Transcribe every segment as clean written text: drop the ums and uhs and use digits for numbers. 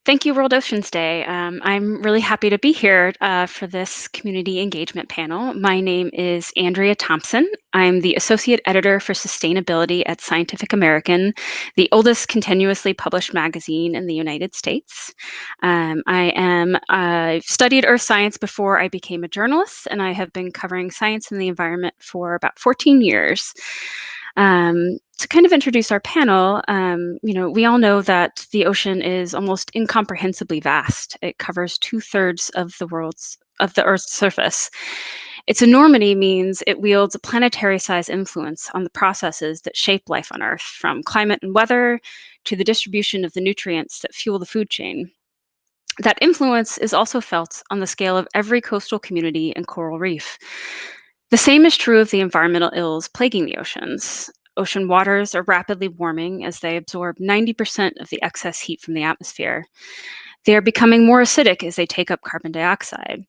Thank you, World Oceans Day. I'm really happy to be here for this community engagement panel. My name is Andrea Thompson. I'm the Associate Editor for Sustainability at Scientific American, the oldest continuously published magazine in the United States. I've studied earth science before I became a journalist, and I have been covering science and the environment for about 14 years. To kind of introduce our panel, we all know that the ocean is almost incomprehensibly vast. It covers 2/3 of the Earth's surface. Its enormity means it wields a planetary-size influence on the processes that shape life on Earth, from climate and weather to the distribution of the nutrients that fuel the food chain. That influence is also felt on the scale of every coastal community and coral reef. The same is true of the environmental ills plaguing the oceans. Ocean waters are rapidly warming as they absorb 90% of the excess heat from the atmosphere. They are becoming more acidic as they take up carbon dioxide.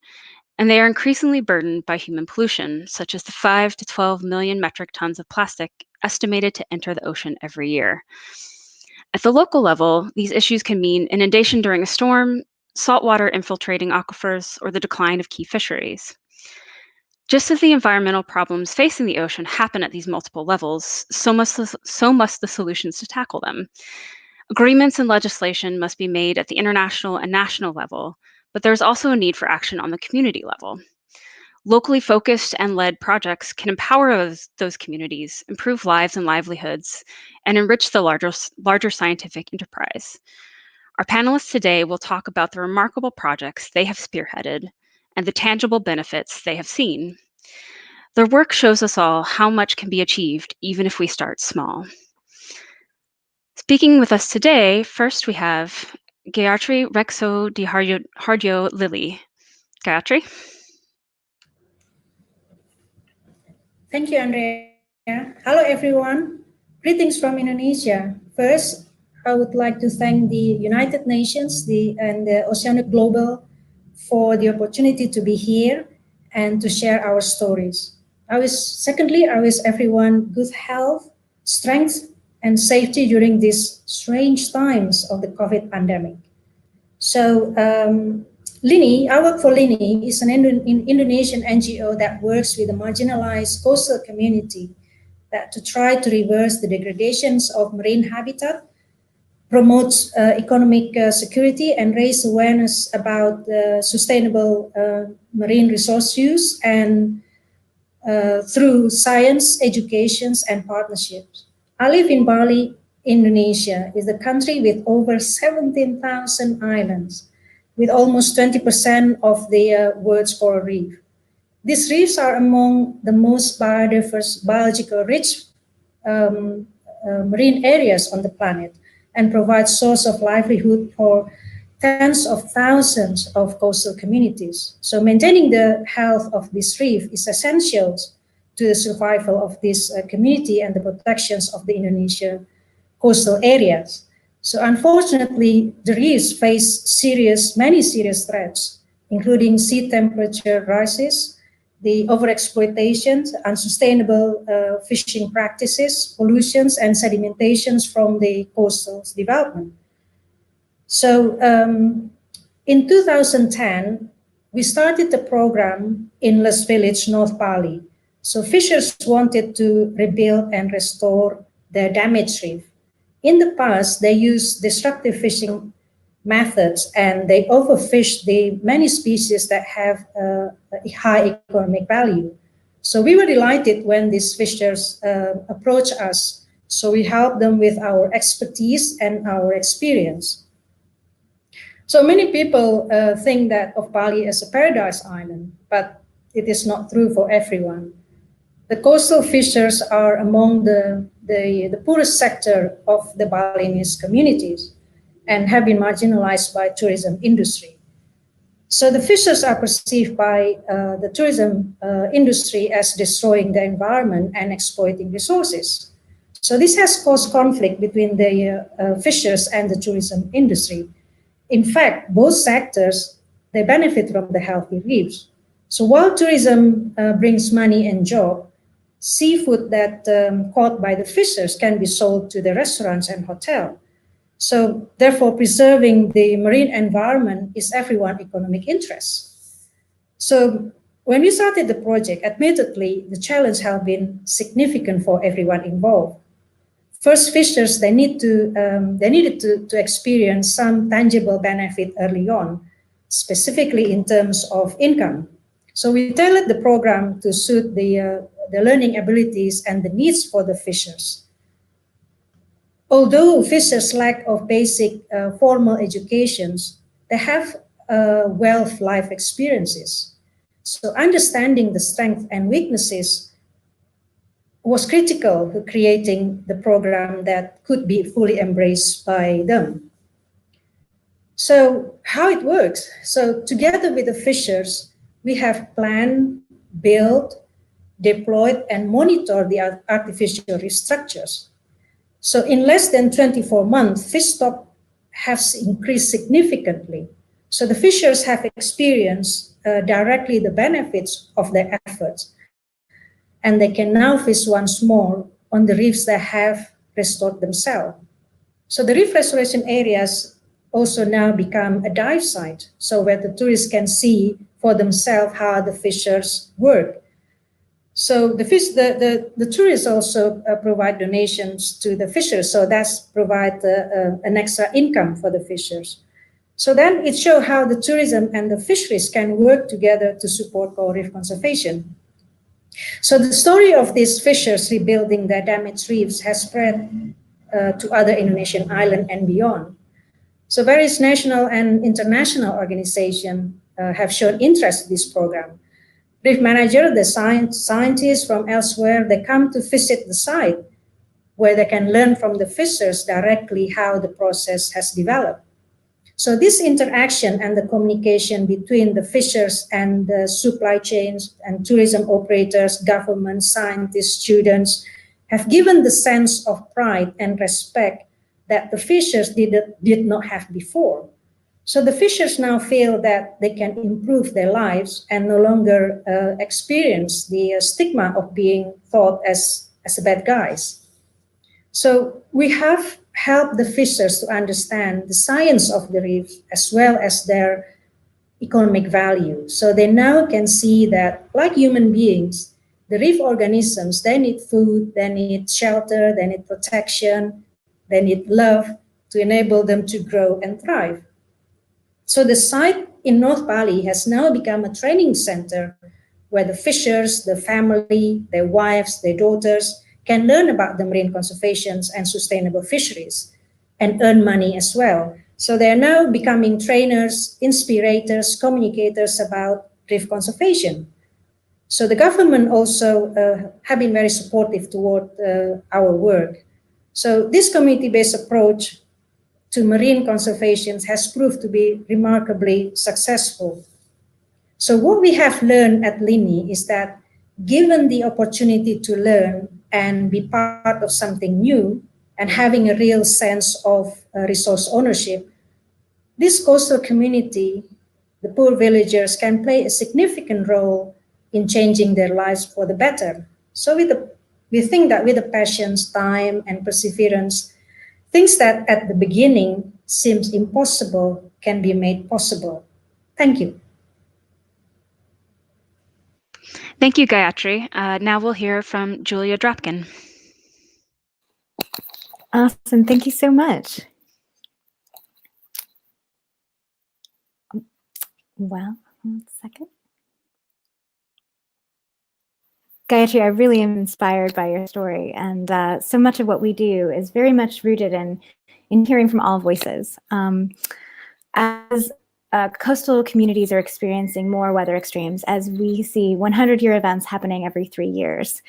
And they are increasingly burdened by human pollution, such as the 5 to 12 million metric tons of plastic estimated to enter the ocean every year. At the local level, these issues can mean inundation during a storm, saltwater infiltrating aquifers, or the decline of key fisheries. Just as the environmental problems facing the ocean happen at these multiple levels, so must the solutions to tackle them. Agreements and legislation must be made at the international and national level, but there's also a need for action on the community level. Locally focused and led projects can empower those communities, improve lives and livelihoods, and enrich the larger scientific enterprise. Our panelists today will talk about the remarkable projects they have spearheaded and the tangible benefits they have seen. Their work shows us all how much can be achieved even if we start small. Speaking with us today, first we have Gayatri Rexo Di Hardio Lilly. Gayatri? Thank you, Andrea. Hello, everyone. Greetings from Indonesia. First, I would like to thank the United Nations and the Oceanic Global for the opportunity to be here and to share our stories. Secondly, I wish everyone good health, strength, and safety during these strange times of the COVID pandemic. So, Lini, I work for Lini, is an Indonesian NGO that works with a marginalized coastal community to try to reverse the degradations of marine habitat, promotes economic security, and raise awareness about sustainable marine resource use and through science, educations, and partnerships. I live in Bali, Indonesia, is a country with over 17,000 islands, with almost 20% of the world's coral reef. These reefs are among the most biodiverse, biologically rich marine areas on the planet and provide source of livelihood for tens of thousands of coastal communities. So maintaining the health of this reef is essential to the survival of this community and the protections of the Indonesian coastal areas. So unfortunately, the reefs face many serious threats, including sea temperature rises, the overexploitation, unsustainable fishing practices, pollutions, and sedimentations from the coastal development. So in 2010, we started the program in Les Village, North Bali. So fishers wanted to rebuild and restore their damaged reef. In the past, they used destructive fishing methods and they overfished the many species that have a high economic value. So we were delighted when these fishers approached us. So we helped them with our expertise and our experience. So many people think that of Bali as a paradise island, but it is not true for everyone. The coastal fishers are among the poorest sector of the Balinese communities and have been marginalized by tourism industry. So the fishers are perceived by the tourism industry as destroying the environment and exploiting resources. So this has caused conflict between the fishers and the tourism industry. In fact, both sectors, they benefit from the healthy reefs. So while tourism brings money and job, seafood that caught by the fishers can be sold to the restaurants and hotels. So therefore, preserving the marine environment is everyone's economic interest. So when we started the project, admittedly, the challenge has been significant for everyone involved. First, fishers they needed to experience some tangible benefit early on, specifically in terms of income. So we tailored the program to suit the learning abilities and the needs for the fishers. Although fishers lack of basic formal educations, they have wealth life experiences. So understanding the strengths and weaknesses was critical to creating the program that could be fully embraced by them. So how it works? So together with the fishers, we have planned, built, deployed, and monitored the artificial reef structures. So in less than 24 months, fish stock has increased significantly. So the fishers have experienced directly the benefits of their efforts, and they can now fish once more on the reefs that have restored themselves. So the reef restoration areas also now become a dive site, so where the tourists can see for themselves how the fishers work. So the tourists also provide donations to the fishers, so that's provide an extra income for the fishers. So then it shows how the tourism and the fisheries can work together to support coral reef conservation. So the story of these fishers rebuilding their damaged reefs has spread to other Indonesian islands and beyond. So various national and international organizations have shown interest in this program. Reef manager, the scientists from elsewhere, they come to visit the site where they can learn from the fishers directly how the process has developed. So this interaction and the communication between the fishers and the supply chains and tourism operators, government, scientists, students have given the sense of pride and respect that the fishers did not have before. So the fishers now feel that they can improve their lives and no longer experience the stigma of being thought as bad guys. So we have helped the fishers to understand the science of the reef as well as their economic value. So they now can see that, like human beings, the reef organisms, they need food, they need shelter, they need protection, they need love to enable them to grow and thrive. So the site in North Bali has now become a training center where the fishers, the family, their wives, their daughters can learn about the marine conservation and sustainable fisheries and earn money as well. So they are now becoming trainers, inspirators, communicators about reef conservation. So the government also have been very supportive toward our work. So this community-based approach to marine conservation has proved to be remarkably successful. So what we have learned at LINI is that given the opportunity to learn and be part of something new and having a real sense of resource ownership, this coastal community, the poor villagers, can play a significant role in changing their lives for the better. So we think that with the patience, time, and perseverance, things that at the beginning seems impossible can be made possible. Thank you. Thank you, Gayatri. Now we'll hear from Julia Dropkin. Awesome. Thank you so much. Well, 1 second. Gayatri, I really am inspired by your story, and so much of what we do is very much rooted in hearing from all voices. As coastal communities are experiencing more weather extremes, as we see 100-year events happening every 3 years,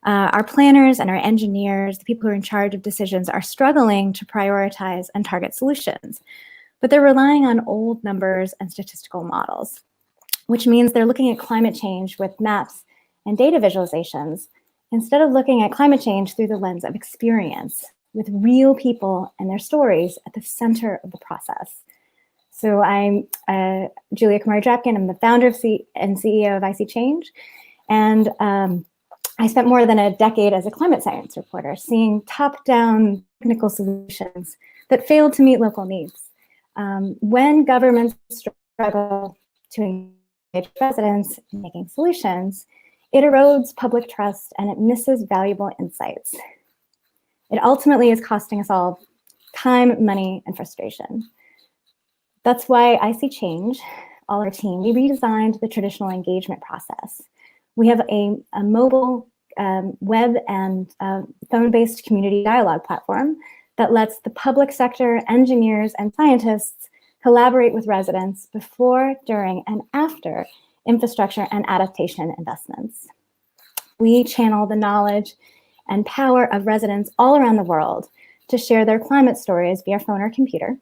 our planners and our engineers, the people who are in charge of decisions, are struggling to prioritize and target solutions. But they're relying on old numbers and statistical models, which means they're looking at climate change with maps and data visualizations instead of looking at climate change through the lens of experience, with real people and their stories at the center of the process. So I'm Julia Kumari-Dropkin. I'm the founder and CEO of Icy Change. And I spent more than a decade as a climate science reporter, seeing top-down technical solutions that failed to meet local needs. When governments struggle to engage residents in making solutions, it erodes public trust and it misses valuable insights. It ultimately is costing us all time, money, and frustration. That's why Icy Change, all our team, we redesigned the traditional engagement process. We have a mobile web and phone-based community dialogue platform that lets the public sector, engineers, and scientists collaborate with residents before, during, and after infrastructure and adaptation investments. We channel the knowledge and power of residents all around the world to share their climate stories via phone or computer.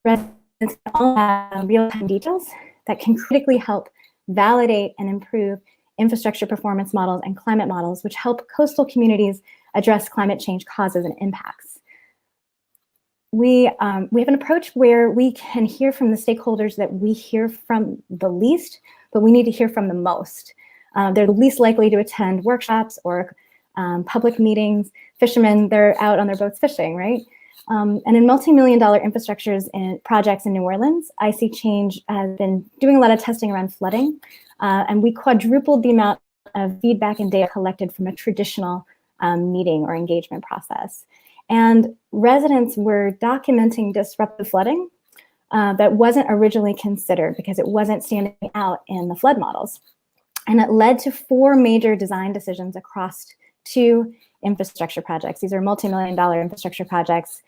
Residents all have real-time details that can critically help validate and improve infrastructure performance models and climate models, which help coastal communities address climate change causes and impacts. We have an approach where we can hear from the stakeholders that we hear from the least, but we need to hear from the most. They're the least likely to attend workshops or public meetings. Fishermen, they're out on their boats fishing, right? And in multi-million-dollar infrastructures and projects in New Orleans, Icy Change has been doing a lot of testing around flooding, and we quadrupled the amount of feedback and data collected from a traditional meeting or engagement process. And residents were documenting disruptive flooding that wasn't originally considered because it wasn't standing out in the flood models. And it led to 4 major design decisions across 2 infrastructure projects. These are multi-million-dollar infrastructure projects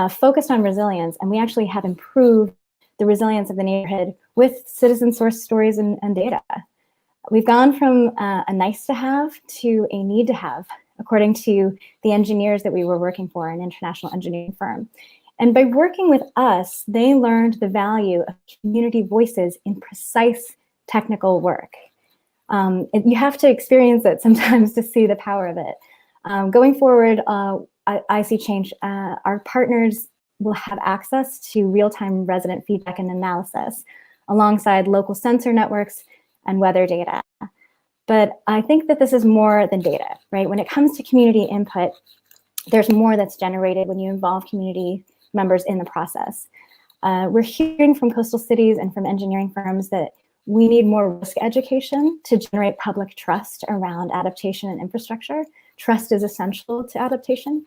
focused on resilience, and we actually have improved the resilience of the neighborhood with citizen-sourced stories and data. We've gone from a nice-to-have to a need-to-have, according to the engineers that we were working for, an international engineering firm. And by working with us, they learned the value of community voices in precise technical work. You have to experience it sometimes to see the power of it. Going forward, Icy Change, our partners will have access to real-time resident feedback and analysis alongside local sensor networks and weather data. But I think that this is more than data, right? When it comes to community input, there's more that's generated when you involve community members in the process. We're hearing from coastal cities and from engineering firms that we need more risk education to generate public trust around adaptation and infrastructure. Trust is essential to adaptation,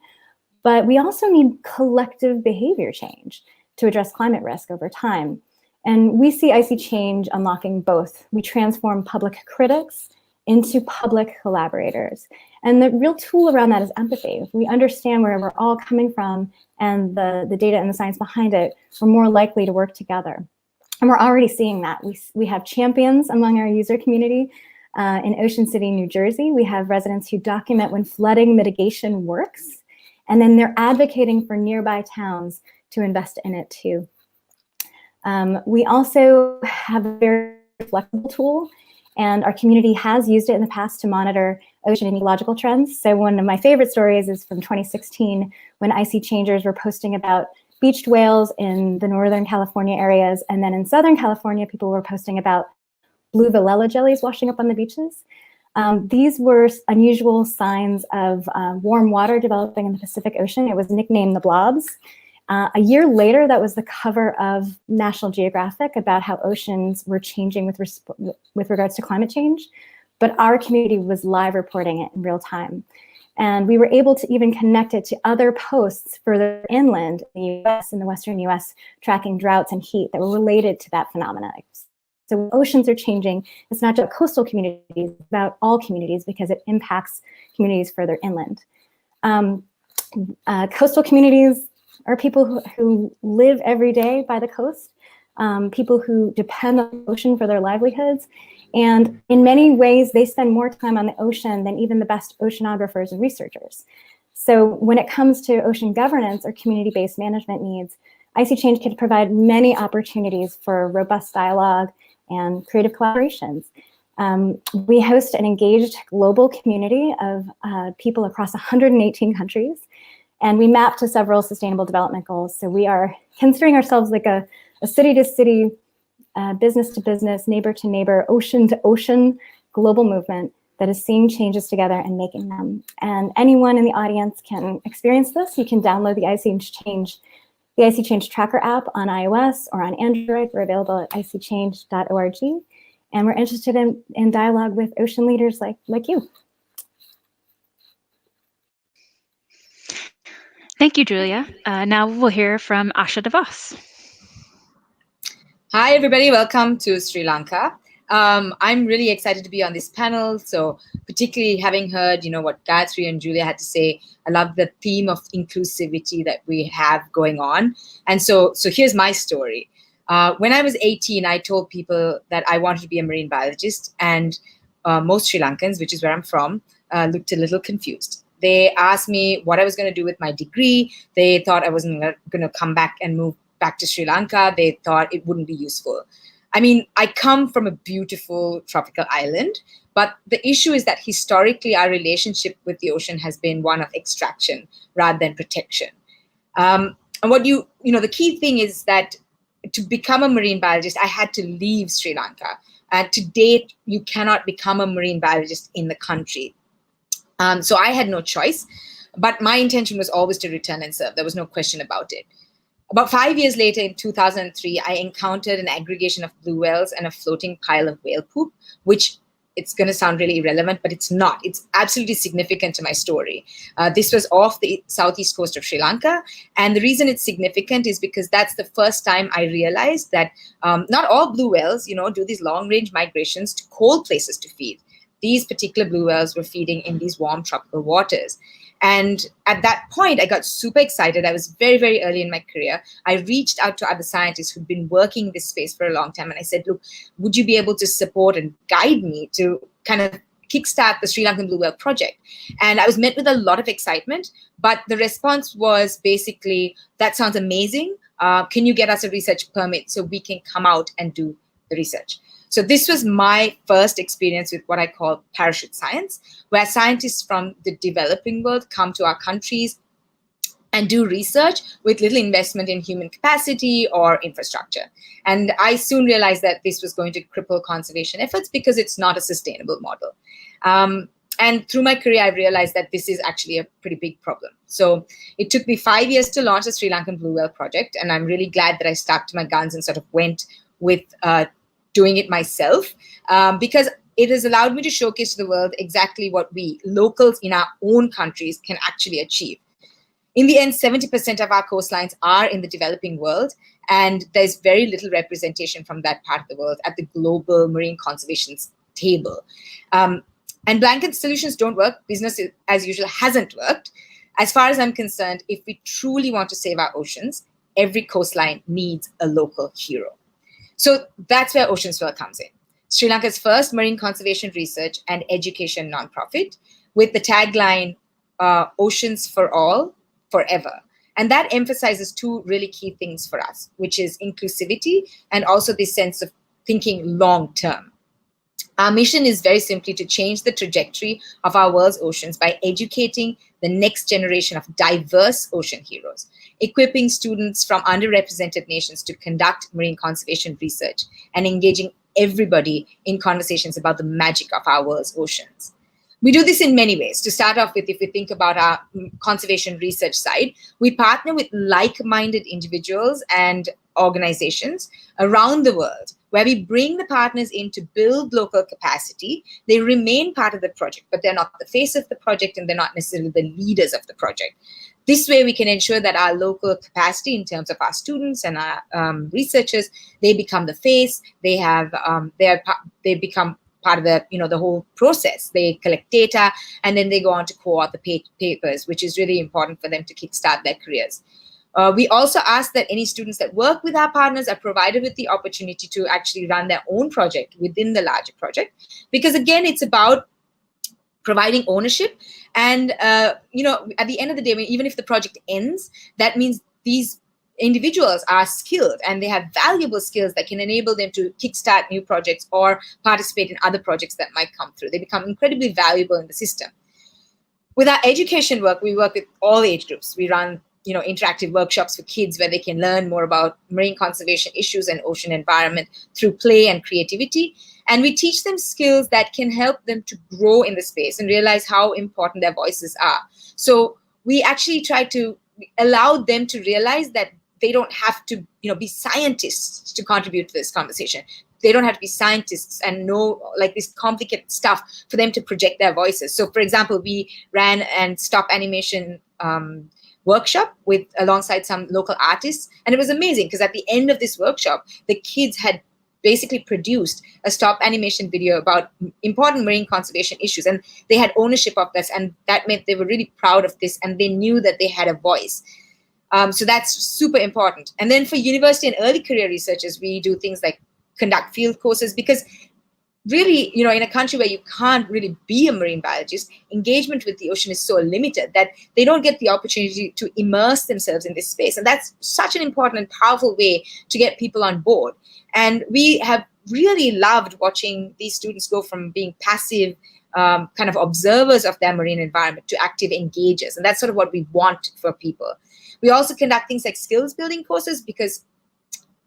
but we also need collective behavior change to address climate risk over time. And we see Icy Change unlocking both. We transform public critics into public collaborators. And the real tool around that is empathy. If we understand where we're all coming from and the data and the science behind it, we're more likely to work together. And we're already seeing that. We have champions among our user community. In Ocean City, New Jersey, we have residents who document when flooding mitigation works, and then they're advocating for nearby towns to invest in it too. We also have a very flexible tool, and our community has used it in the past to monitor ocean and ecological trends. So one of my favorite stories is from 2016 when Icy Changers were posting about beached whales in the Northern California areas, and then in Southern California, people were posting about blue Velella jellies washing up on the beaches. These were unusual signs of warm water developing in the Pacific Ocean. It was nicknamed the blobs. A year later, that was the cover of National Geographic about how oceans were changing with regards to climate change. But our community was live reporting it in real time. And we were able to even connect it to other posts further inland in the US, in the Western US, tracking droughts and heat that were related to that phenomenon. So when oceans are changing, it's not just coastal communities, it's about all communities because it impacts communities further inland. Coastal communities are people who live every day by the coast, people who depend on the ocean for their livelihoods. And in many ways, they spend more time on the ocean than even the best oceanographers and researchers. So when it comes to ocean governance or community-based management needs, Icy Change can provide many opportunities for robust dialogue and creative collaborations. We host an engaged global community of people across 118 countries, and we map to several sustainable development goals. So we are considering ourselves like a city-to-city, business-to-business, neighbor-to-neighbor, ocean-to-ocean global movement that is seeing changes together and making them. And anyone in the audience can experience this. You can download the Icy Change Tracker app on iOS or on Android. We're available at icychange.org. And we're interested in dialogue with ocean leaders like you. Thank you, Julia. Now we'll hear from Asha DeVos. Hi, everybody. Welcome to Sri Lanka. I'm really excited to be on this panel. So particularly having heard, what Gayatri and Julia had to say, I love the theme of inclusivity that we have going on. And so here's my story. When I was 18, I told people that I wanted to be a marine biologist, and most Sri Lankans, which is where I'm from, looked a little confused. They asked me what I was going to do with my degree. They thought I wasn't going to come back and move back to Sri Lanka. They thought it wouldn't be useful. I mean, I come from a beautiful tropical island, but the issue is that historically our relationship with the ocean has been one of extraction rather than protection. And what the key thing is that to become a marine biologist, I had to leave Sri Lanka. And to date, you cannot become a marine biologist in the country. So I had no choice, but my intention was always to return and serve. There was no question about it. About 5 years later, in 2003, I encountered an aggregation of blue whales and a floating pile of whale poop, which it's going to sound really irrelevant, but it's not. It's absolutely significant to my story. This was off the southeast coast of Sri Lanka. And the reason it's significant is because that's the first time I realized that not all blue whales, do these long-range migrations to cold places to feed. These particular blue whales were feeding in these warm tropical waters. And at that point, I got super excited. I was very, very early in my career. I reached out to other scientists who'd been working in this space for a long time. And I said, look, would you be able to support and guide me to kind of kickstart the Sri Lankan Blue Whale project? And I was met with a lot of excitement. But the response was basically, that sounds amazing. Can you get us a research permit so we can come out and do the research? So this was my first experience with what I call parachute science, where scientists from the developing world come to our countries and do research with little investment in human capacity or infrastructure. And I soon realized that this was going to cripple conservation efforts because it's not a sustainable model. And through my career, I realized that this is actually a pretty big problem. So it took me 5 years to launch the Sri Lankan Blue Whale project. And I'm really glad that I stuck to my guns and sort of went with doing it myself, because it has allowed me to showcase to the world exactly what we locals in our own countries can actually achieve. In the end, 70% of our coastlines are in the developing world, and there's very little representation from that part of the world at the global marine conservation table. And blanket solutions don't work. Business as usual hasn't worked. As far as I'm concerned, if we truly want to save our oceans, every coastline needs a local hero. So that's where Oceans World comes in. Sri Lanka's first marine conservation research and education nonprofit, with the tagline, Oceans for All, Forever. And that emphasizes two really key things for us, which is inclusivity and also this sense of thinking long term. Our mission is very simply to change the trajectory of our world's oceans by educating the next generation of diverse ocean heroes, equipping students from underrepresented nations to conduct marine conservation research, and engaging everybody in conversations about the magic of our world's oceans. We do this in many ways. To start off with, if we think about our conservation research side, we partner with like-minded individuals and organizations around the world, where we bring the partners in to build local capacity. They remain part of the project, but they're not the face of the project, and they're not necessarily the leaders of the project. This way, we can ensure that our local capacity in terms of our students and our researchers, they become the face. They become part of the whole process. They collect data, and then they go on to co-author the papers, which is really important for them to kickstart their careers. We also ask that any students that work with our partners are provided with the opportunity to actually run their own project within the larger project, because again, it's about providing ownership. And at the end of the day, even if the project ends, that means these individuals are skilled and they have valuable skills that can enable them to kickstart new projects or participate in other projects that might come through. They become incredibly valuable in the system. With our education work, we work with all age groups. We run interactive workshops for kids where they can learn more about marine conservation issues and ocean environment through play and creativity. And we teach them skills that can help them to grow in the space and realize how important their voices are. So we actually try to allow them to realize that they don't have to, be scientists to contribute to this conversation. They don't have to be scientists and know like this complicated stuff for them to project their voices. So, for example, we ran and stop animation workshop alongside some local artists, and it was amazing because at the end of this workshop, the kids had basically produced a stop animation video about important marine conservation issues, and they had ownership of this, and that meant they were really proud of this, and they knew that they had a voice. So that's super important. And then for university and early career researchers, we do things like conduct field courses, because really, in a country where you can't really be a marine biologist, engagement with the ocean is so limited that they don't get the opportunity to immerse themselves in this space. And that's such an important and powerful way to get people on board. And we have really loved watching these students go from being passive kind of observers of their marine environment to active engagers. And that's sort of what we want for people. We also conduct things like skills building courses, because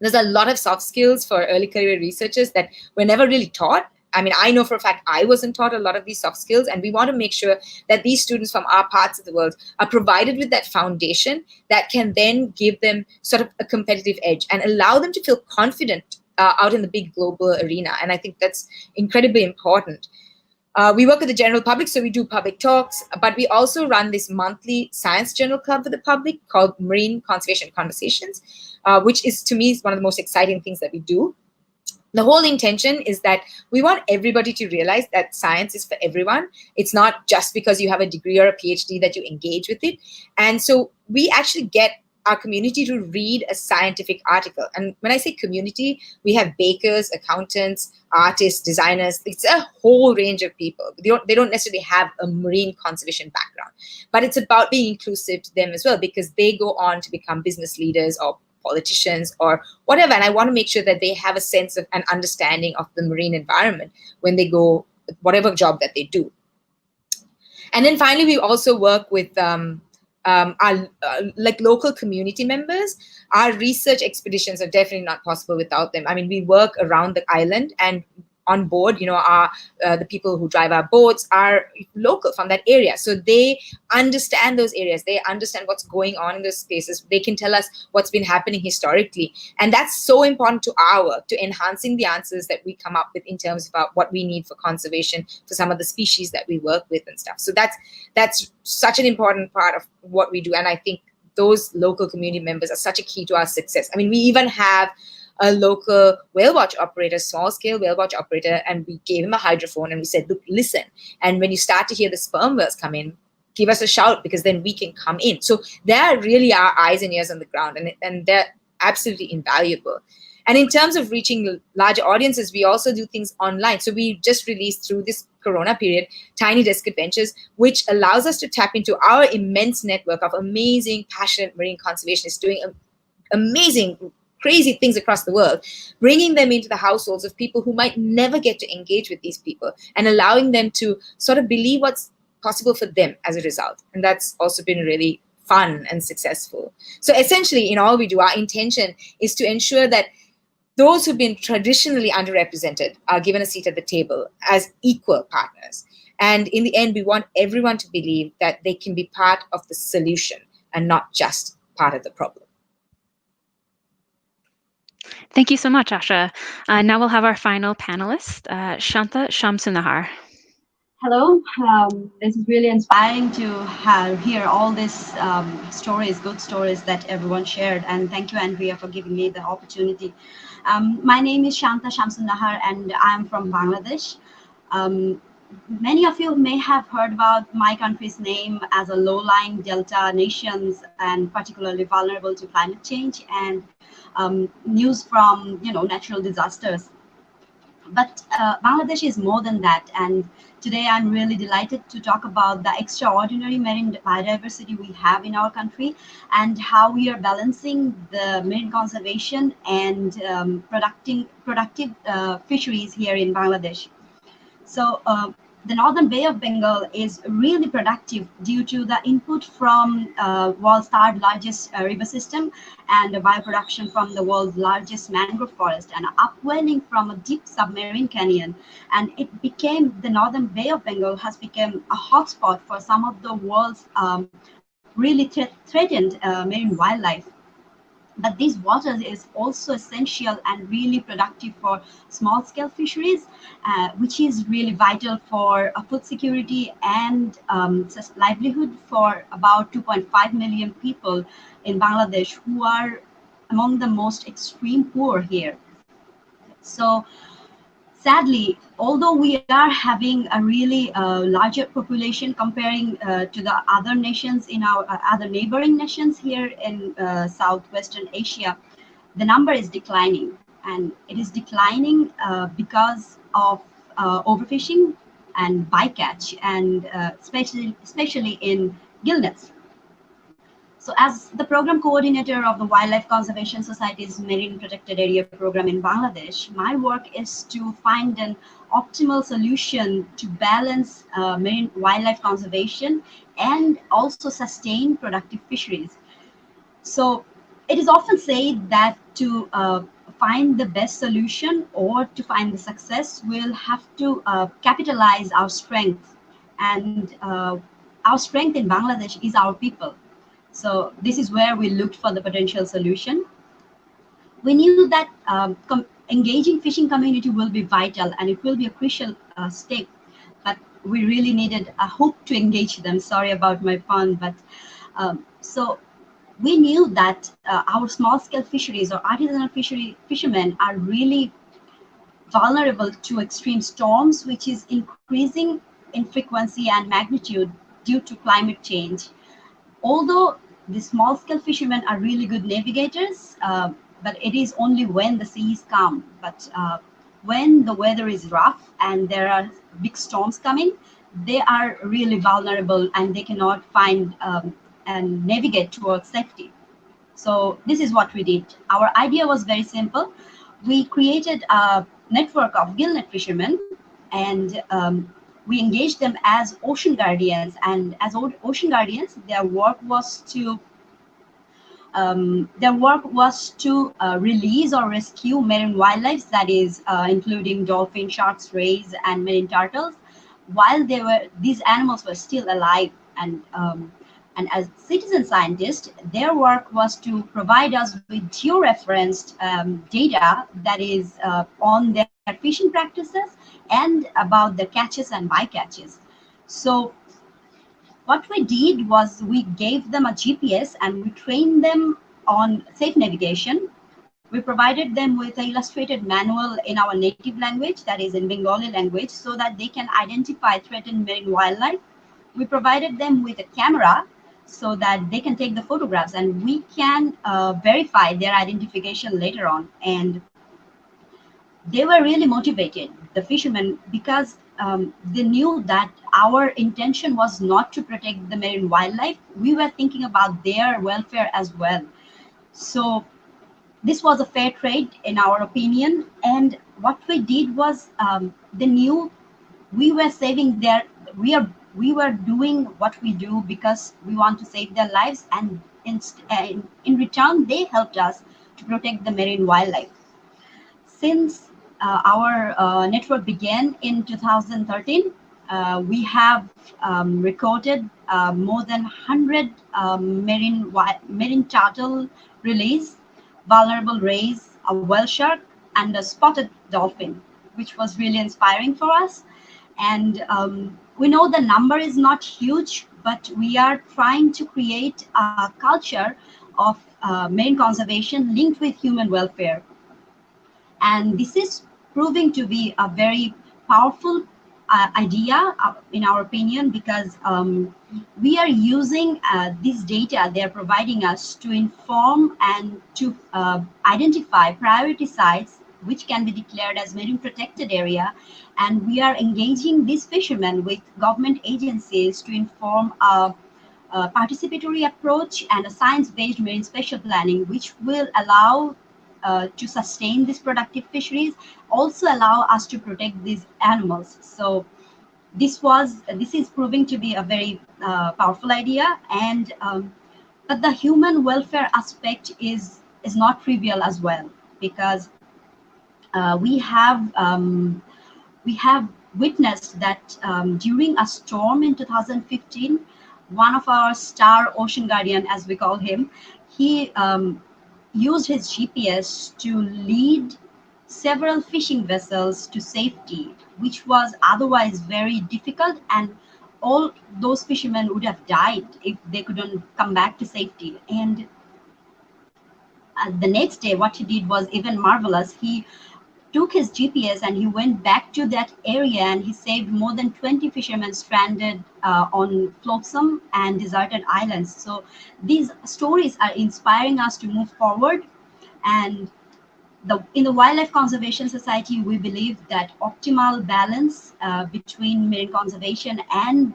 there's a lot of soft skills for early career researchers that were never really taught. I mean, I know for a fact I wasn't taught a lot of these soft skills, and we want to make sure that these students from our parts of the world are provided with that foundation that can then give them sort of a competitive edge and allow them to feel confident out in the big global arena. And I think that's incredibly important. We work with the general public, so we do public talks, but we also run this monthly science journal club for the public called Marine Conservation Conversations, which is, to me, one of the most exciting things that we do. The whole intention is that we want everybody to realize that science is for everyone. It's not just because you have a degree or a PhD that you engage with it. And so we actually get our community to read a scientific article. And when I say community, we have bakers, accountants, artists, designers. It's a whole range of people. They don't necessarily have a marine conservation background, but it's about being inclusive to them as well, because they go on to become business leaders or politicians or whatever. And I want to make sure that they have a sense of an understanding of the marine environment when they go whatever job that they do. And then finally, we also work with our like local community members. Our research expeditions are definitely not possible without them. I mean, we work around the island, and on board, the people who drive our boats are local from that area. So they understand those areas. They understand what's going on in those spaces. They can tell us what's been happening historically. And that's so important to our work, to enhancing the answers that we come up with in terms of what we need for conservation for some of the species that we work with and stuff. So that's such an important part of what we do. And I think those local community members are such a key to our success. I mean, we even have a local whale watch operator, small scale whale watch operator, and we gave him a hydrophone and we said, look, listen, and when you start to hear the sperm whales come in, give us a shout, because then we can come in. So they're really our eyes and ears on the ground, and they're absolutely invaluable. And in terms of reaching larger audiences, we also do things online. So we just released through this Corona period, Tiny Desk Adventures, which allows us to tap into our immense network of amazing, passionate marine conservationists doing amazing, crazy things across the world, bringing them into the households of people who might never get to engage with these people, and allowing them to sort of believe what's possible for them as a result. And that's also been really fun and successful. So essentially, in all we do, our intention is to ensure that those who've been traditionally underrepresented are given a seat at the table as equal partners. And in the end, we want everyone to believe that they can be part of the solution and not just part of the problem. Thank you so much, Asha. Now we'll have our final panelist, Shanta Shamsunahar. Hello. This is really inspiring to hear all these stories, good stories that everyone shared. And thank you, Andrea, for giving me the opportunity. My name is Shanta Shamsunahar, and I'm from Bangladesh. Many of you may have heard about my country's name as a low-lying delta nations and particularly vulnerable to climate change and news from natural disasters. But Bangladesh is more than that, and today I'm really delighted to talk about the extraordinary marine biodiversity we have in our country and how we are balancing the marine conservation and productive fisheries here in Bangladesh. So the northern Bay of Bengal is really productive due to the input from world's third largest river system, and the bioproduction from the world's largest mangrove forest, and upwelling from a deep submarine canyon. And it became, the northern Bay of Bengal has become a hotspot for some of the world's really threatened marine wildlife. But these waters is also essential and really productive for small scale fisheries, which is really vital for food security and livelihood for about 2.5 million people in Bangladesh, who are among the most extreme poor here. So sadly, although we are having a really larger population comparing to the other nations in our other neighboring nations here in Southwestern Asia, the number is declining, and it is declining because of overfishing and bycatch, and especially in gillnets. So as the program coordinator of the Wildlife Conservation Society's Marine Protected Area program in Bangladesh, my work is to find an optimal solution to balance marine wildlife conservation and also sustain productive fisheries. So it is often said that to find the best solution or to find the success, we'll have to capitalize our strength. And our strength in Bangladesh is our people. So this is where we looked for the potential solution. We knew that engaging fishing community will be vital and it will be a crucial step, but we really needed a hook to engage them. Sorry about my pun, but so we knew that our small scale fisheries or artisanal fishermen are really vulnerable to extreme storms, which is increasing in frequency and magnitude due to climate change. Although the small scale fishermen are really good navigators, but it is only when the seas come. But when the weather is rough and there are big storms coming, they are really vulnerable and they cannot find and navigate towards safety. So this is what we did. Our idea was very simple. We created a network of gillnet fishermen, and we engaged them as ocean guardians. And as ocean guardians, their work was to release or rescue marine wildlife, that is, including dolphin, sharks, rays, and marine turtles, while these animals were still alive. And as citizen scientists, their work was to provide us with georeferenced data that is on their fishing practices and about their catches and bycatches. So what we did was we gave them a GPS and we trained them on safe navigation. We provided them with an illustrated manual in our native language, that is in Bengali language, so that they can identify threatened marine wildlife. We provided them with a camera so that they can take the photographs and we can verify their identification later on. And they were really motivated, the fishermen, because they knew that our intention was not to protect the marine wildlife. We were thinking about their welfare as well. So this was a fair trade in our opinion. And what we did was they knew we were saving their, we were doing what we do because we want to save their lives, and in return they helped us to protect the marine wildlife. Since our network began in 2013, we have recorded more than 100 marine turtle release, vulnerable rays, a whale shark, and a spotted dolphin, which was really inspiring for us. And we know the number is not huge, but we are trying to create a culture of marine conservation linked with human welfare. And this is proving to be a very powerful idea, in our opinion, because we are using this data they're providing us to inform and to identify priority sites which can be declared as marine protected area. And we are engaging these fishermen with government agencies to inform a participatory approach and a science-based marine spatial planning, which will allow to sustain these productive fisheries, also allow us to protect these animals. So this is proving to be a very powerful idea, and but the human welfare aspect is not trivial as well, because uh, we have um, we have witnessed that during a storm in 2015, one of our star ocean guardian, as we call him, he used his GPS to lead several fishing vessels to safety, which was otherwise very difficult, and all those fishermen would have died if they couldn't come back to safety. And the next day, what he did was even marvelous. He took his GPS and he went back to that area, and he saved more than 20 fishermen stranded on flotsam and deserted islands. So these stories are inspiring us to move forward. And in the Wildlife Conservation Society, we believe that optimal balance between marine conservation and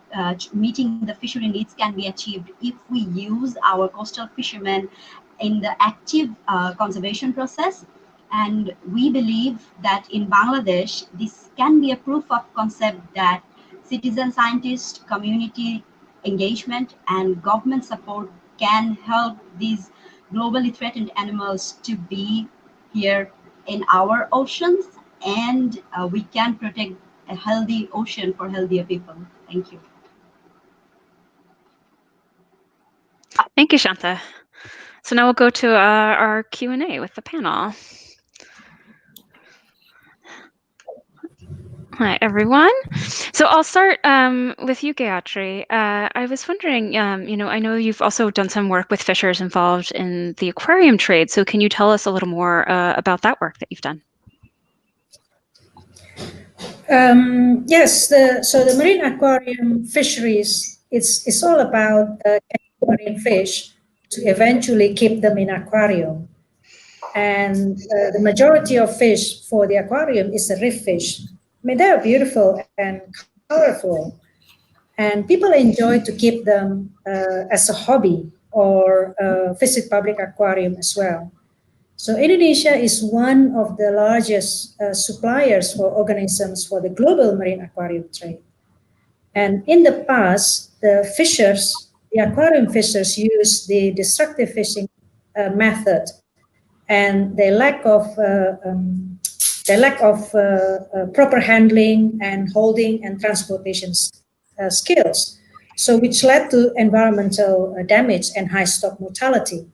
meeting the fishery needs can be achieved if we use our coastal fishermen in the active conservation process. And we believe that in Bangladesh, this can be a proof of concept that citizen scientists, community engagement, and government support can help these globally threatened animals to be here in our oceans, and we can protect a healthy ocean for healthier people. Thank you. Thank you, Shanta. So now we'll go to our Q&A with the panel. Hi, everyone. So I'll start with you, Gayatri. I was wondering, I know you've also done some work with fishers involved in the aquarium trade. So can you tell us a little more about that work that you've done? Yes, so the marine aquarium fisheries, it's all about catching marine fish to eventually keep them in aquarium. And the majority of fish for the aquarium is the reef fish. I mean, they're beautiful and colorful, and people enjoy to keep them as a hobby or visit public aquarium as well. So Indonesia is one of the largest suppliers for organisms for the global marine aquarium trade. And in the past, the aquarium fishers used the destructive fishing method, and their lack of proper handling and holding and transportation skills, so which led to environmental damage and high stock mortality.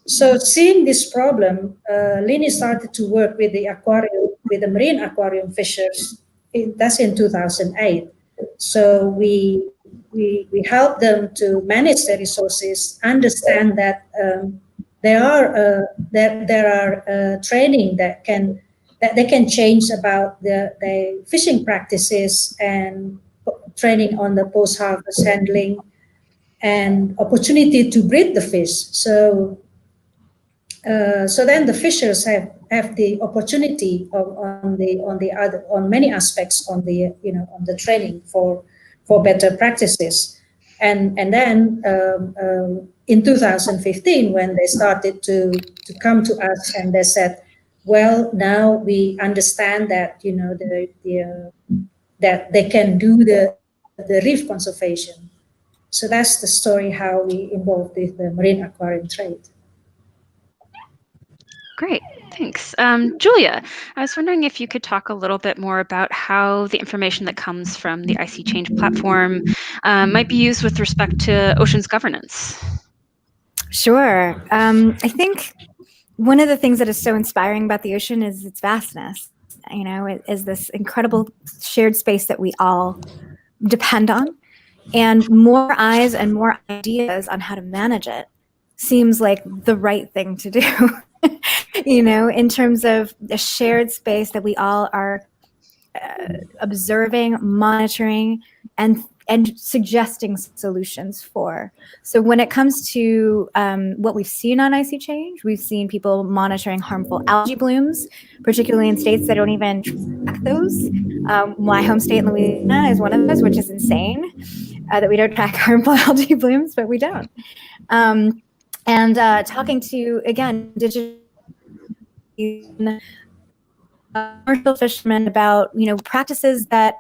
So seeing this problem, Lini started to work with the marine aquarium fishers. That's in 2008. So we help them to manage their resources, understand that there are training that they can change about the fishing practices, and training on the post-harvest handling and opportunity to breed the fish. So then the fishers have the opportunity on many aspects on the training for better practices, and then in 2015 when they started to come to us, and they said, well, now we understand that that they can do the reef conservation. So that's the story how we involved with the marine aquarium trade. Great, thanks. Julia, I was wondering if you could talk a little bit more about how the information that comes from the Icy Change platform might be used with respect to oceans governance. Sure. I think one of the things that is so inspiring about the ocean is its vastness. It is this incredible shared space that we all depend on, and more eyes and more ideas on how to manage it seems like the right thing to do. In terms of a shared space that we all are observing, monitoring, and suggesting solutions for. So when it comes to what we've seen on Icy Change, we've seen people monitoring harmful algae blooms, particularly in states that don't even track those. My home state, Louisiana, is one of those, which is insane that we don't track harmful algae blooms, but we don't. And talking to, again, digital commercial fishermen about practices that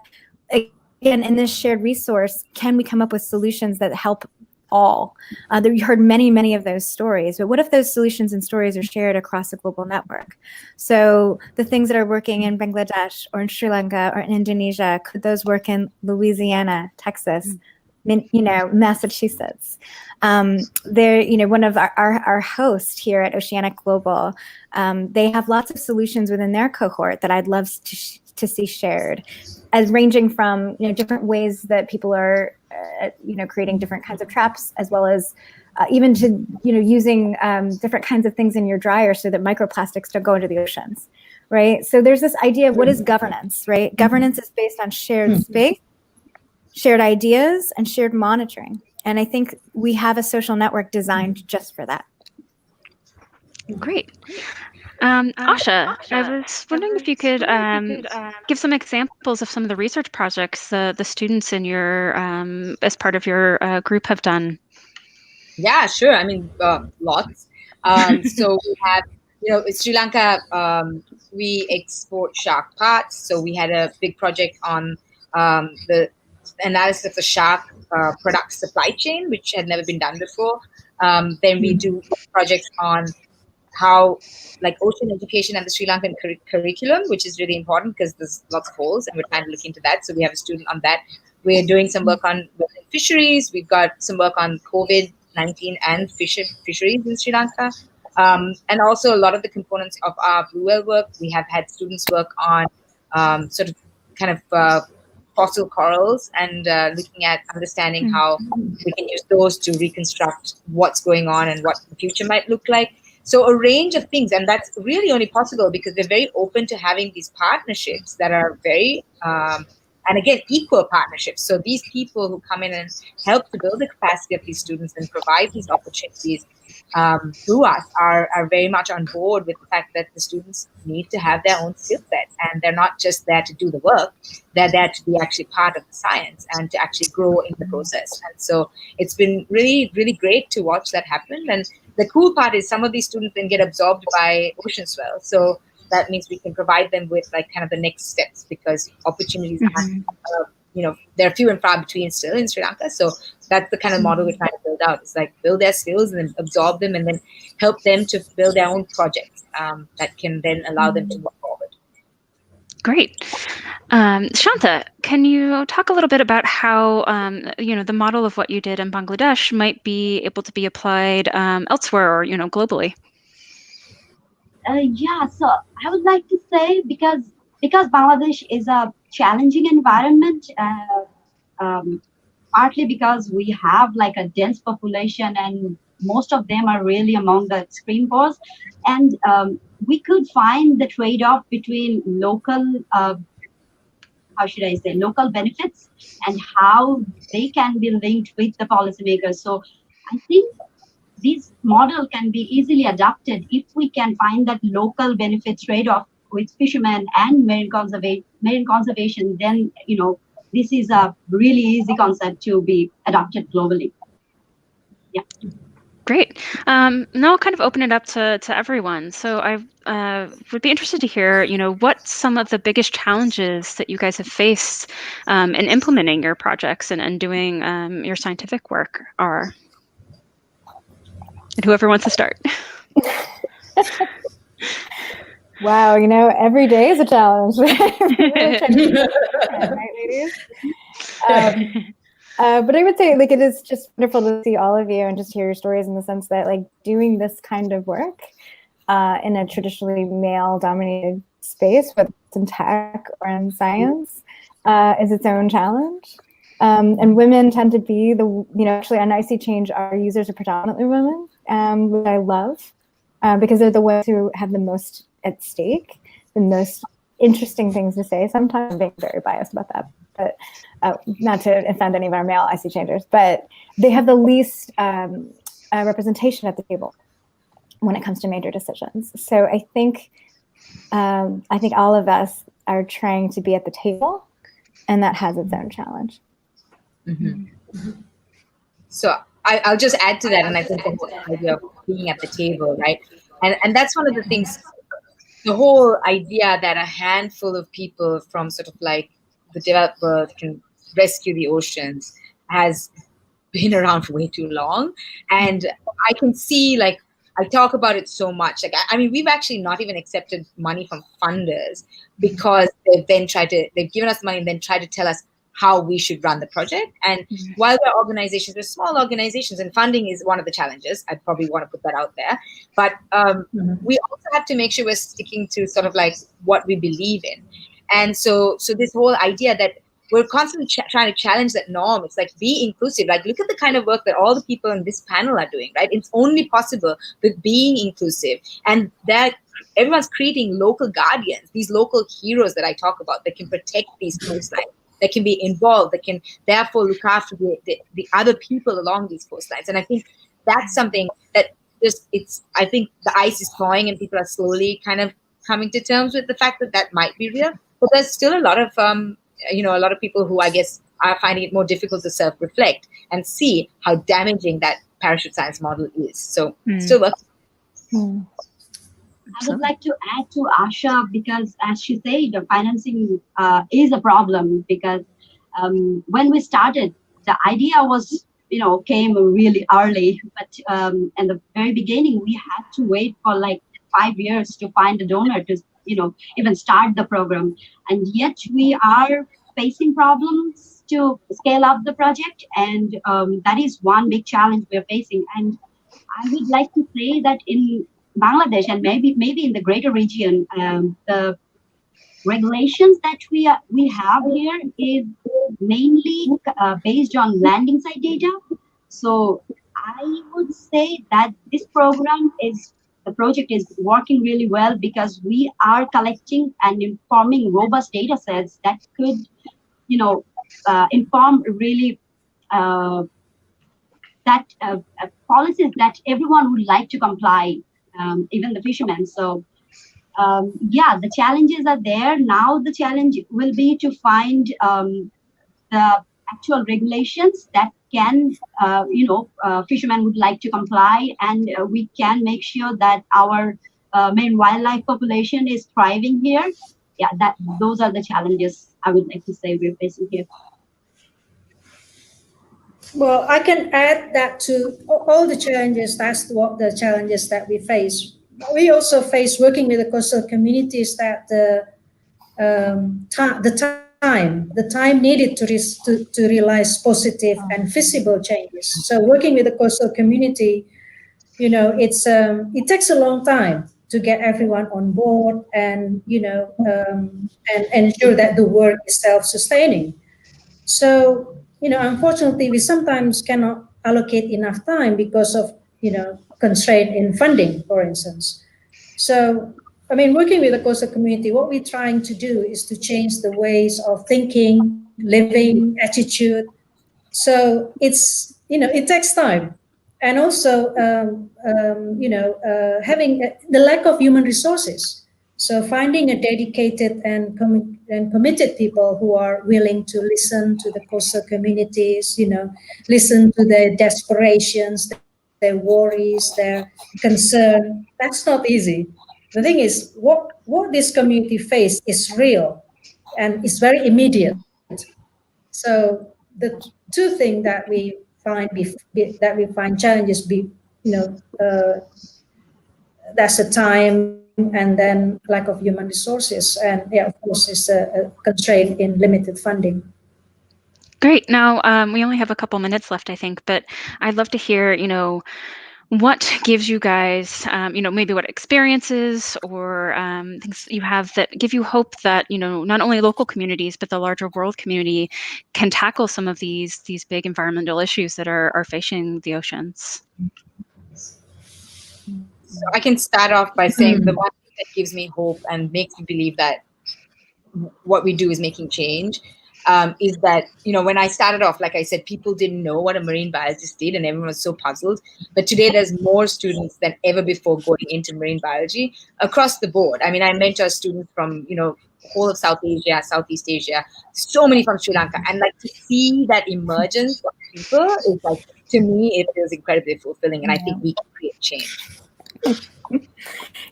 again, in this shared resource, can we come up with solutions that help all? You heard many of those stories, but what if those solutions and stories are shared across a global network? So the things that are working in Bangladesh or in Sri Lanka or in Indonesia, could those work in Louisiana, Texas, Massachusetts? They're, one of our hosts here at Oceanic Global, they have lots of solutions within their cohort that I'd love to see shared, as ranging from different ways that people are creating different kinds of traps, as well as even to using different kinds of things in your dryer so that microplastics don't go into the oceans, right? So there's this idea of what is governance, right? Governance is based on shared space, shared ideas, and shared monitoring. And I think we have a social network designed just for that. Great. Asha, I was wondering if you could give some examples of some of the research projects the students in your, as part of your group have done. Yeah, sure. I mean, lots. So we have, in Sri Lanka, we export shark parts. So we had a big project on the analysis of the shark product supply chain, which had never been done before. Then we do projects on how, like, ocean education and the Sri Lankan curriculum, which is really important because there's lots of holes, and we're trying to look into that. So we have a student on that. We're doing some work on fisheries. We've got some work on COVID-19 and fisheries in Sri Lanka. And also a lot of the components of our Blue Whale work, we have had students work on fossil corals and looking at understanding how we can use those to reconstruct what's going on and what the future might look like. So a range of things, and that's really only possible because we're very open to having these partnerships that are very, and again, equal partnerships. So these people who come in and help to build the capacity of these students and provide these opportunities through us are very much on board with the fact that the students need to have their own skill set, and they're not just there to do the work, they're there to be actually part of the science and to actually grow in the process. And so it's been really, really great to watch that happen. And the cool part is some of these students then get absorbed by ocean swell. So that means we can provide them with like kind of the next steps, because opportunities are, they're few and far between still in Sri Lanka. So that's the kind of model we're trying to build out. It's like build their skills and then absorb them and then help them to build their own projects that can then allow them to move forward. Great. Shanta, can you talk a little bit about how, the model of what you did in Bangladesh might be able to be applied elsewhere or, globally? Yeah, so I would like to say because Bangladesh is a challenging environment, partly because we have like a dense population and most of them are really among the extreme poors, and we could find the trade-off between local, local benefits and how they can be linked with the policymakers. So I think this model can be easily adapted if we can find that local benefits trade-off with fishermen and marine conservation. Then this is a really easy concept to be adopted globally. Yeah. Great. Now I'll kind of open it up to everyone. So I would be interested to hear, what some of the biggest challenges that you guys have faced in implementing your projects and doing your scientific work are. And whoever wants to start. Wow, every day is a challenge. Right, ladies? But I would say, it is just wonderful to see all of you and just hear your stories, in the sense that, doing this kind of work in a traditionally male-dominated space, whether it's in tech or in science, is its own challenge. And women tend to be actually on Icy Change, our users are predominantly women, which I love, because they're the ones who have the most at stake, the most interesting things to say. Sometimes I'm being very biased about that, but not to offend any of our male Icy Changers, but they have the least representation at the table when it comes to major decisions. So I think all of us are trying to be at the table, and that has its own challenge. Mm-hmm. So I'll just add to that, and I think the whole idea of being at the table, right? And that's one of the things, the whole idea that a handful of people from sort of like the developed world can rescue the oceans has been around for way too long. And I can see, like, I talk about it so much. Like, I mean, we've actually not even accepted money from funders because they've given us money and then tried to tell us how we should run the project. And while we're small organizations, and funding is one of the challenges. I'd probably want to put that out there. But we also have to make sure we're sticking to sort of like what we believe in. And so this whole idea that we're constantly trying to challenge that norm. It's like, be inclusive. Like, look at the kind of work that all the people in this panel are doing, right? It's only possible with being inclusive. And that everyone's creating local guardians, these local heroes that I talk about, that can protect these coastlines, that can be involved, that can therefore look after the other people along these coastlines. And I think that's something that I think the ice is thawing and people are slowly kind of coming to terms with the fact that that might be real. But there's still a lot of a lot of people who I guess are finding it more difficult to self-reflect and see how damaging that parachute science model is. So still work. I would like to add to Asha, because as she said, the financing is a problem, because when we started, the idea was, came really early, but in the very beginning, we had to wait for like 5 years to find a donor to even start the program. And yet we are facing problems to scale up the project. And that is one big challenge we're facing. And I would like to say that in Bangladesh, and maybe in the greater region, the regulations that we have here is mainly based on landing site data. So I would say that this the project is working really well because we are collecting and informing robust data sets that could, inform really policies that everyone would like to comply, even the fishermen. So, the challenges are there. Now the challenge will be to find the actual regulations that can, fishermen would like to comply, and we can make sure that our main wildlife population is thriving here. Yeah, those are the challenges I would like to say we're facing here. Well, I can add that to all the challenges. That's what the challenges that we face. We also face working with the coastal communities that the time needed to realize positive and visible changes. So working with the coastal community, it takes a long time to get everyone on board and and ensure that the work is self-sustaining. So unfortunately, we sometimes cannot allocate enough time because of constraint in funding, for instance. So working with the coastal community, what we're trying to do is to change the ways of thinking, living, attitude. So it takes time, and also having the lack of human resources. So finding a dedicated and committed people who are willing to listen to the coastal communities, listen to their desperations, their worries, their concern. That's not easy. The thing is, what this community face is real, and it's very immediate. So the two things that we find challenges that's the time and then lack of human resources, and of course, is a constraint in limited funding. Great. Now, we only have a couple minutes left, I think, but I'd love to hear, what gives you guys, maybe what experiences or things you have that give you hope that, not only local communities, but the larger world community can tackle some of these big environmental issues that are facing the oceans. So I can start off by saying the one thing that gives me hope and makes me believe that what we do is making change is that, when I started off, like I said, people didn't know what a marine biologist did and everyone was so puzzled. But today there's more students than ever before going into marine biology across the board. I mean, I mentor students from, whole of South Asia, Southeast Asia, so many from Sri Lanka. And like to see that emergence of people is like, to me, it feels incredibly fulfilling. And I think we can create change.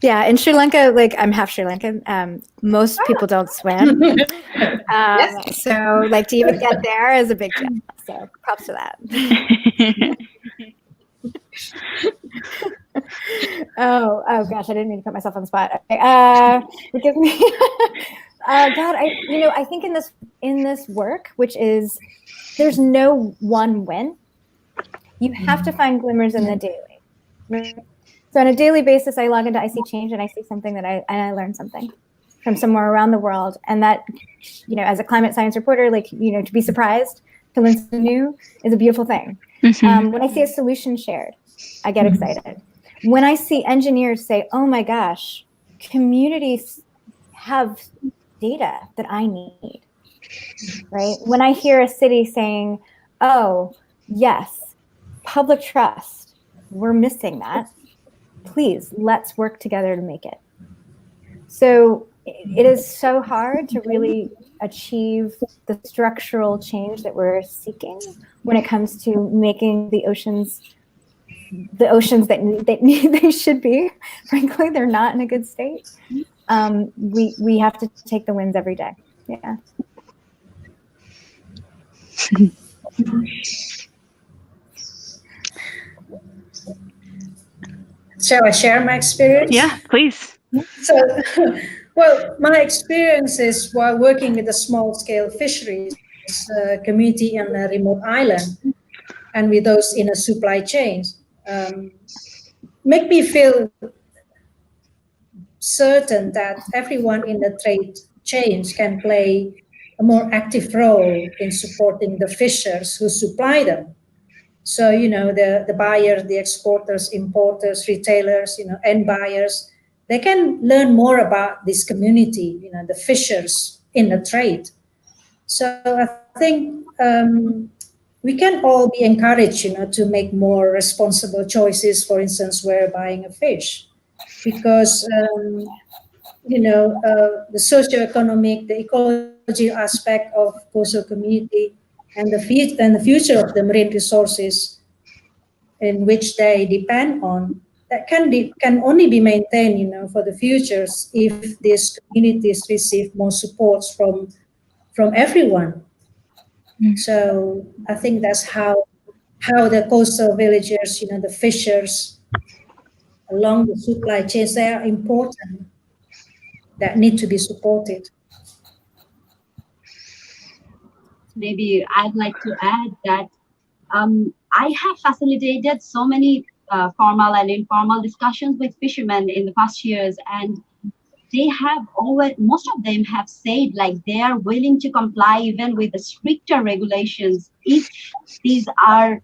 Yeah, in Sri Lanka, like I'm half Sri Lankan. Most people don't swim. So like to even get there is a big deal. So props to that. Oh gosh, I didn't mean to put myself on the spot. Okay, forgive me. God, I think in this work, which is there's no one win. You have to find glimmers in the daily. Right? So on a daily basis, I log into Icy Change and I see something that I learn something from somewhere around the world, and that, as a climate science reporter, like to be surprised, to learn something new is a beautiful thing. Mm-hmm. When I see a solution shared, I get excited. When I see engineers say, "Oh my gosh, communities have data that I need," right? When I hear a city saying, "Oh yes, public trust, we're missing that. Please, let's work together to make it." So it is so hard to really achieve the structural change that we're seeking when it comes to making the oceans that they should be. Frankly, they're not in a good state. We have to take the wins every day. Yeah. Shall I share my experience? Yeah, please. So, well, my experience is while working with a small-scale fisheries community on a remote island, and with those in a supply chain, make me feel certain that everyone in the trade chain can play a more active role in supporting the fishers who supply them. So, the buyers, the exporters, importers, retailers, end buyers, they can learn more about this community, the fishers in the trade. So I think we can all be encouraged, to make more responsible choices, for instance, where buying a fish. Because, the socioeconomic, the ecology aspect of coastal community and the future of the marine resources in which they depend on, that can only be maintained, for the futures if these communities receive more support from everyone. So I think that's how the coastal villagers, the fishers along the supply chains, they are important, that need to be supported. Maybe I'd like to add that I have facilitated so many formal and informal discussions with fishermen in the past years, and they have always, most of them have said like they are willing to comply even with the stricter regulations if these are,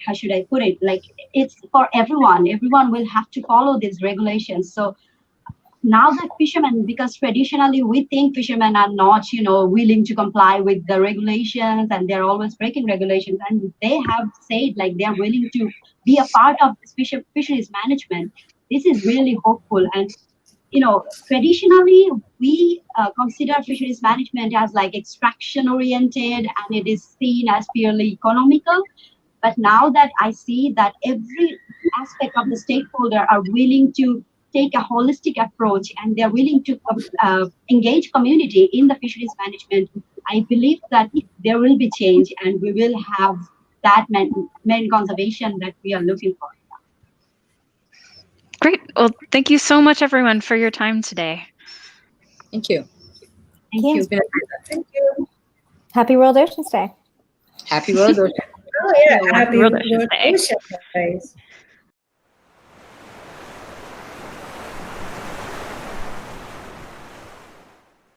how should I put it? Like it's for everyone. Everyone will have to follow these regulations. So now that fishermen, because traditionally we think fishermen are not, willing to comply with the regulations and they're always breaking regulations, and they have said like they're willing to be a part of this fisheries management. This is really hopeful. And traditionally we consider fisheries management as like extraction oriented, and it is seen as purely economical. But now that I see that every aspect of the stakeholder are willing to take a holistic approach and they're willing to engage community in the fisheries management, I believe that there will be change and we will have that marine conservation that we are looking for. Great. Well, thank you so much, everyone, for your time today. Thank you. Thank you. Thank you. Happy World Oceans Day. Happy World Ocean. Oh, yeah. Happy World Ocean Day.